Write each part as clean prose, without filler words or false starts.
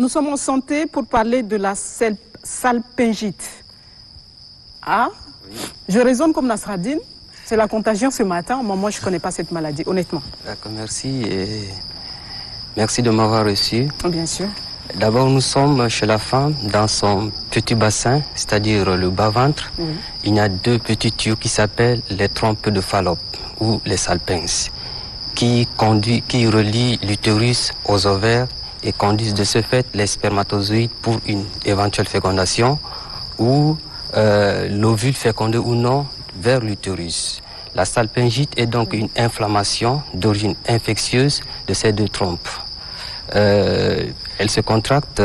sommes en santé pour parler de la salpingite. Ah, oui. Je raisonne comme Nasradine. C'est la contagion ce matin. Moi, je ne connais pas cette maladie, honnêtement. D'accord, merci. Et merci de m'avoir reçu. Bien sûr. D'abord, nous sommes chez la femme, dans son petit bassin, c'est-à-dire le bas-ventre. Oui. Il y a deux petits tuyaux qui s'appellent les trompes de Fallope ou les salpins, qui relient l'utérus aux ovaires et conduisent de ce fait les spermatozoïdes pour une éventuelle fécondation ou l'ovule fécondé ou non vers l'utérus. La salpingite est donc une inflammation d'origine infectieuse de ces deux trompes. Elle se contracte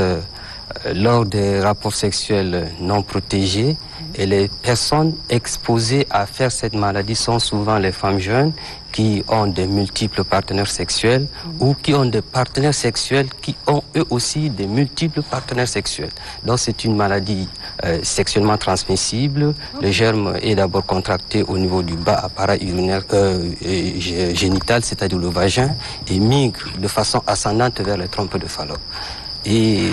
lors des rapports sexuels non protégés et les personnes exposées à faire cette maladie sont souvent les femmes jeunes qui ont de multiples partenaires sexuels ou qui ont des partenaires sexuels qui ont eux aussi de multiples partenaires sexuels. Donc c'est une maladie sexuellement transmissible. Le germe est d'abord contracté au niveau du bas appareil urinaire génital, c'est-à-dire le vagin, et migre de façon ascendante vers les trompes de Fallope. Et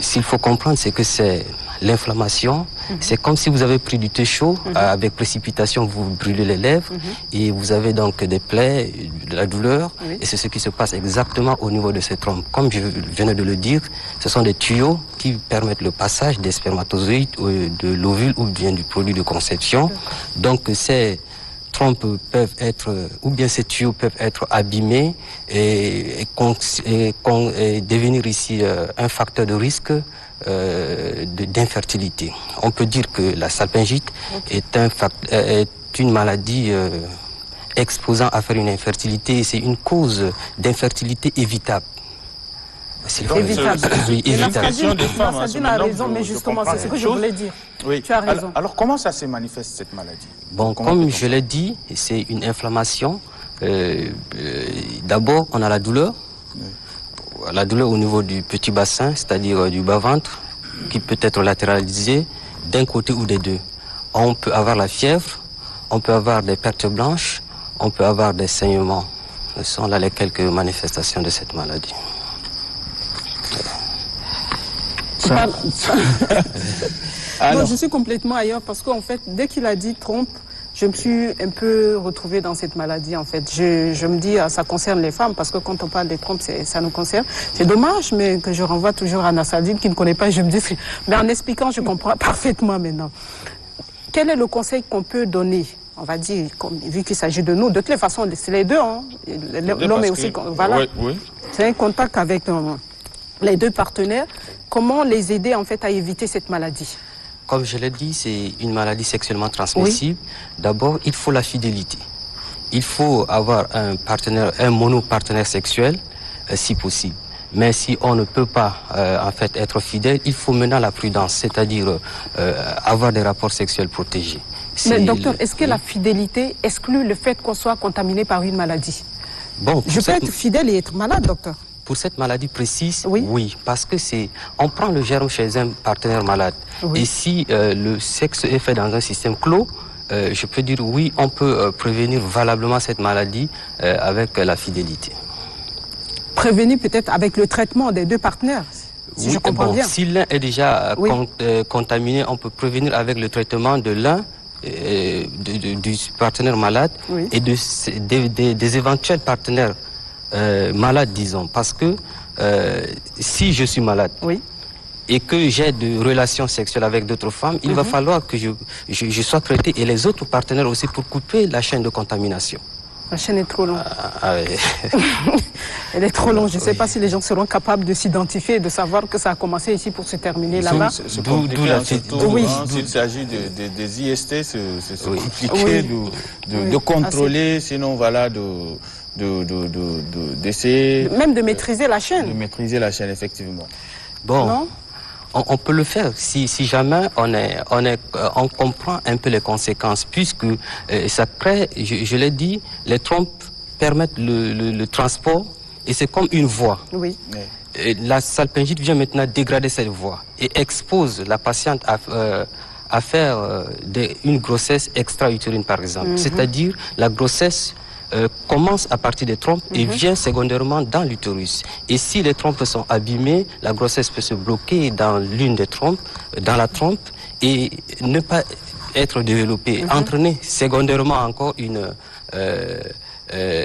s'il faut comprendre, c'est que c'est l'inflammation. C'est comme si vous avez pris du thé chaud, avec précipitation, vous brûlez les lèvres, et vous avez donc des plaies, de la douleur, et c'est ce qui se passe exactement au niveau de ces trompes. Comme je venais de le dire, ce sont des tuyaux qui permettent le passage des spermatozoïdes, de l'ovule ou bien du produit de conception. Donc ces trompes peuvent être, ou bien ces tuyaux peuvent être abîmés et devenir ici un facteur de risque d'infertilité. On peut dire que la salpingite est une maladie exposant à faire une infertilité et c'est une cause d'infertilité évitable. C'est évitable. Oui, évitable. Nasradine a raison, mais justement, c'est ce que je voulais dire. Oui. Tu as raison. Alors, comment ça se manifeste, cette maladie? Bon, comme je l'ai dit, c'est une inflammation. D'abord, on a la douleur. La douleur au niveau du petit bassin, c'est-à-dire du bas-ventre, qui peut être latéralisée d'un côté ou des deux. On peut avoir la fièvre, on peut avoir des pertes blanches, on peut avoir des saignements. Ce sont là les quelques manifestations de cette maladie. Non, je suis complètement ailleurs parce qu'en fait, dès qu'il a dit trompe, je me suis un peu retrouvée dans cette maladie, en fait. Je me dis, ça concerne les femmes, parce que quand on parle des trompes, ça nous concerne. C'est dommage, mais que je renvoie toujours à Nasradine, qui ne connaît pas, je me dis... Mais en expliquant, je comprends parfaitement maintenant. Quel est le conseil qu'on peut donner, on va dire, vu qu'il s'agit de nous? De toutes les façons, c'est les deux, hein. L'homme est aussi... Voilà. Oui. C'est un contact avec les deux partenaires. Comment les aider, en fait, à éviter cette maladie? Comme je l'ai dit, c'est une maladie sexuellement transmissible. Oui. D'abord, il faut la fidélité. Il faut avoir un monopartenaire sexuel, si possible. Mais si on ne peut pas, en fait, être fidèle, il faut maintenant la prudence, c'est-à-dire avoir des rapports sexuels protégés. Mais docteur, est-ce que la fidélité exclut le fait qu'on soit contaminé par une maladie? Bon, je peux être fidèle et être malade, docteur? Pour cette maladie précise, oui, parce que on prend le germe chez un partenaire malade. Oui. Et si le sexe est fait dans un système clos, je peux dire oui, on peut prévenir valablement cette maladie avec la fidélité. Prévenir peut-être avec le traitement des deux partenaires, si je comprends bien. Si l'un est déjà contaminé, on peut prévenir avec le traitement de l'un, du partenaire malade et des éventuels partenaires malade, disons, parce que si je suis malade et que j'ai des relations sexuelles avec d'autres femmes, il va falloir que je sois traité et les autres partenaires aussi pour couper la chaîne de contamination. La chaîne est trop longue. Elle est trop longue. Je ne sais pas si les gens seront capables de s'identifier et de savoir que ça a commencé ici pour se terminer là-bas. S'il s'agit des IST, c'est compliqué de contrôler, sinon voilà, d'essayer... Même de maîtriser la chaîne. De maîtriser la chaîne, effectivement. Bon, non, on peut le faire si jamais on comprend un peu les conséquences, puisque ça crée, je l'ai dit, les trompes permettent le transport et c'est comme une voie. Oui. Et la salpingite vient maintenant dégrader cette voie et expose la patiente à faire une grossesse extra-utérine, par exemple. C'est-à-dire la grossesse commence à partir des trompes et vient secondairement dans l'utérus. Et si les trompes sont abîmées, la grossesse peut se bloquer dans l'une des trompes, dans la trompe, et ne pas être développée, entraîner secondairement encore une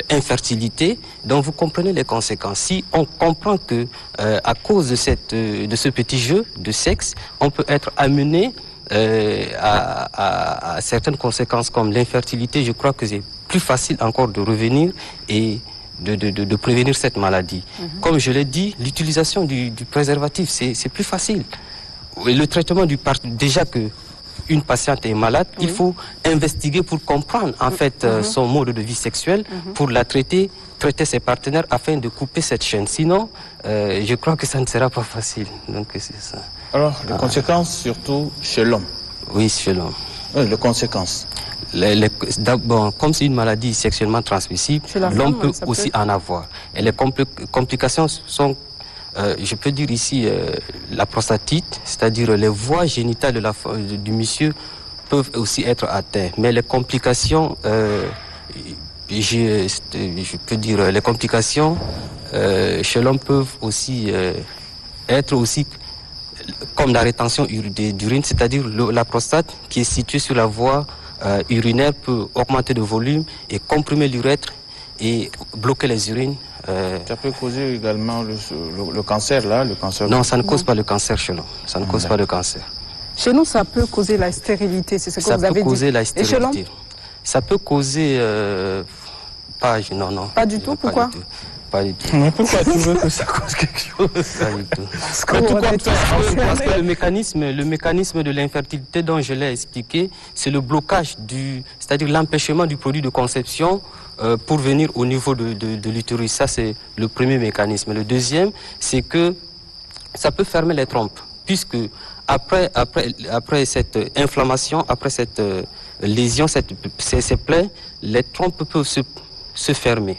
infertilité. Donc vous comprenez les conséquences. Si on comprend que à cause de ce petit jeu de sexe, on peut être amené à certaines conséquences comme l'infertilité, je crois que c'est plus facile encore de revenir et de prévenir cette maladie. Comme je l'ai dit, l'utilisation du préservatif, c'est plus facile. Et le traitement déjà que une patiente est malade, il faut investiguer pour comprendre en fait son mode de vie sexuel, pour la traiter ses partenaires afin de couper cette chaîne. Sinon, je crois que ça ne sera pas facile. Donc c'est ça. Alors, les conséquences surtout chez l'homme. Oui, chez l'homme. Oui, les conséquences. D'abord, comme c'est une maladie sexuellement transmissible, l'homme peut aussi en avoir. Et les complications sont, je peux dire ici, la prostatite, c'est-à-dire les voies génitales du monsieur peuvent aussi être atteintes. Mais les complications, je peux dire, les complications chez l'homme peuvent aussi être aussi comme la rétention d'urine, c'est-à-dire la prostate qui est située sur la voie urinaire peut augmenter de volume et comprimer l'urètre et bloquer les urines. Ça peut causer également le cancer, là, le cancer. Non, ça ne cause pas le cancer chez l'homme. Ça ne cause pas le cancer. Chez nous, ça peut causer la stérilité, c'est ce que vous avez dit. Ça peut causer la stérilité. Et chez l'homme ? Ça peut causer... non. Pas du tout, pourquoi ? Pas du tout. Mais pourquoi tu veux que ça cause quelque chose? Pas du tout. Parce que le mécanisme de l'infertilité dont je l'ai expliqué, c'est le blocage c'est-à-dire l'empêchement du produit de conception pour venir au niveau de l'utérus. Ça, c'est le premier mécanisme. Le deuxième, c'est que ça peut fermer les trompes, puisque après cette inflammation, après cette lésion, ces plaies, les trompes peuvent se fermer,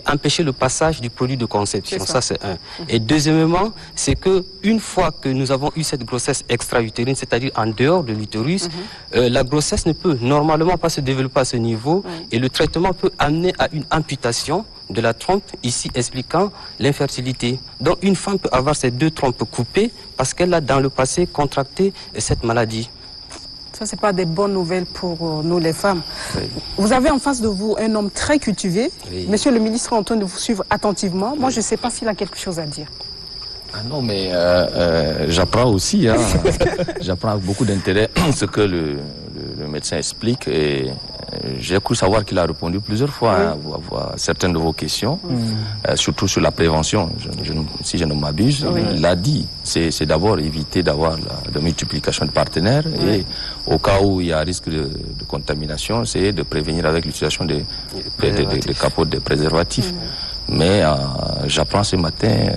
empêcher le passage du produit de conception. Ça, c'est un. Et deuxièmement, c'est que une fois que nous avons eu cette grossesse extra-utérine, c'est-à-dire en dehors de l'utérus, la grossesse ne peut normalement pas se développer à ce niveau et le traitement peut amener à une amputation de la trompe, ici expliquant l'infertilité. Donc une femme peut avoir ces deux trompes coupées parce qu'elle a dans le passé contracté cette maladie. Ça, ce n'est pas des bonnes nouvelles pour nous les femmes. Oui. Vous avez en face de vous un homme très cultivé. Oui. Monsieur le ministre est en train de vous suivre attentivement. Moi, je ne sais pas s'il a quelque chose à dire. Ah non, mais j'apprends aussi. Hein. J'apprends avec beaucoup d'intérêt ce que le médecin explique. Et j'ai cru savoir qu'il a répondu plusieurs fois à certaines de vos questions, surtout sur la prévention. Si je ne m'abuse, il l'a dit. C'est d'abord éviter d'avoir la multiplication de partenaires et au cas où il y a risque de contamination, c'est de prévenir avec l'utilisation des capotes de préservatifs. Mais j'apprends ce matin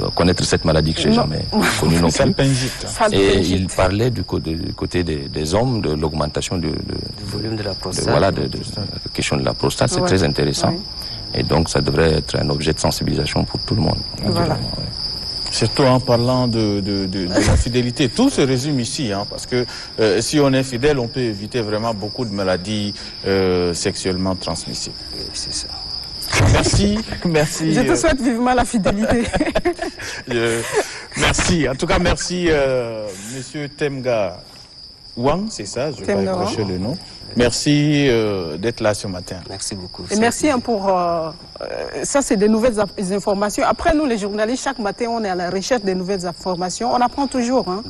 à connaître cette maladie que je n'ai jamais connue non plus. Et il parlait du côté des hommes, de l'augmentation du volume de la prostate. Voilà, de la question de la prostate, c'est très intéressant. Et donc ça devrait être un objet de sensibilisation pour tout le monde. Voilà. Surtout en parlant de la fidélité. Tout se résume ici, hein, parce que si on est fidèle, on peut éviter vraiment beaucoup de maladies sexuellement transmissibles. Oui, c'est ça. Merci. Je te souhaite vivement la fidélité. Merci. En tout cas, merci, Monsieur Temga Wang, c'est ça, je vais pas accrocher le nom. Merci d'être là ce matin. Merci beaucoup. Et merci pour... ça, c'est des nouvelles informations. Après, nous, les journalistes, chaque matin, on est à la recherche des nouvelles informations. On apprend toujours. Hein.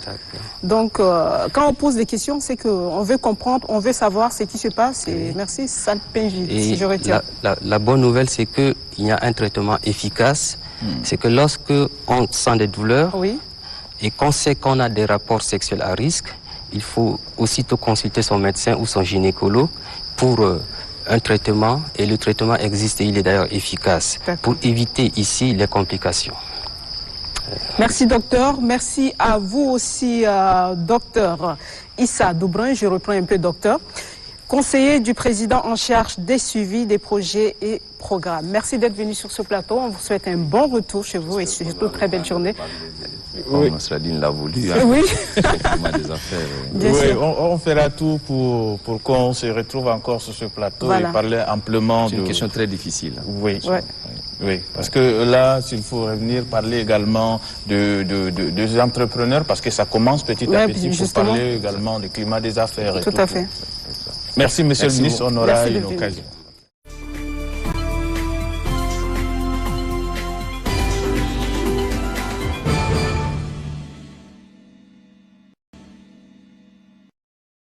Donc, quand on pose des questions, c'est qu'on veut comprendre, on veut savoir ce qui se passe. Et merci, Salpenji, si je retiens. La bonne nouvelle, c'est qu'il y a un traitement efficace. C'est que lorsque on sent des douleurs et qu'on sait qu'on a des rapports sexuels à risque, il faut aussitôt consulter son médecin ou son gynécologue pour un traitement. Et le traitement existe et il est d'ailleurs efficace pour éviter ici les complications. Merci docteur. Merci à vous aussi docteur Issa Doubrin. Je reprends un peu docteur. conseiller du président en charge des suivis des projets et programmes. Merci d'être venu sur ce plateau. On vous souhaite un bon retour chez vous et surtout très belle journée. Oui. Nasreddine l'a voulu. Hein. Oui. Des affaires, Bien oui, sûr. on fera tout pour qu'on se retrouve encore sur ce plateau Voilà. et parler amplement c'est une question très difficile. Oui. Ouais. Oui, parce que là, s'il faut revenir parler également des entrepreneurs, parce que ça commence petit à petit, pour justement. parler également du climat des affaires. Et Tout à fait. Merci, monsieur le ministre, on aura Merci une d'être venu. occasion.